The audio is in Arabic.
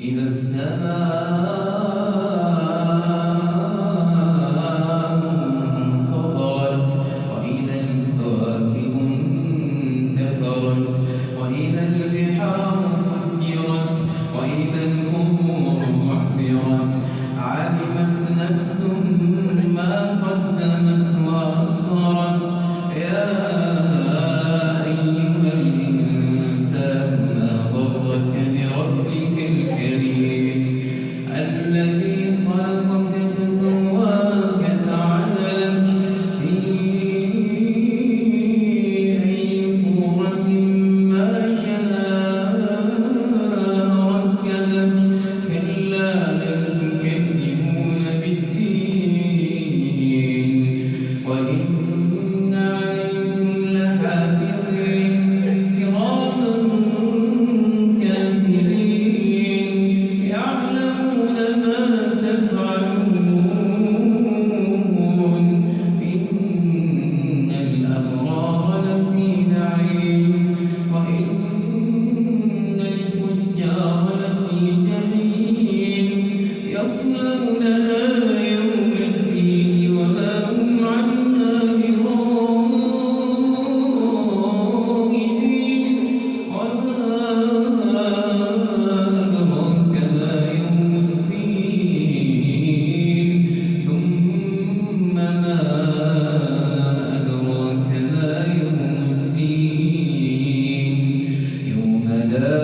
إذا السماء انفطرت وإذا الكواكب انتثرت وإذا البحار فجرت وإذا القبور بعثرت علمت نفس ما قدمت وأخرت يا أيها الإنسان ما غرك بربك الكريم الذي خلقك فسواك فعدلك في أي صورة ما شاء ركبك كلا بل تكذبون بالدين وإن عليكم لحافظين كراما كاتبين يعلمون ما تفعلون إن الأبرار لفي نعيم وإن الفجار لفي جحيم يصلونها يوم الدين وما هم عنها بغائبين وما أدراك ما يوم الدين ثم ما أدراك ما يوم الدين يوم لا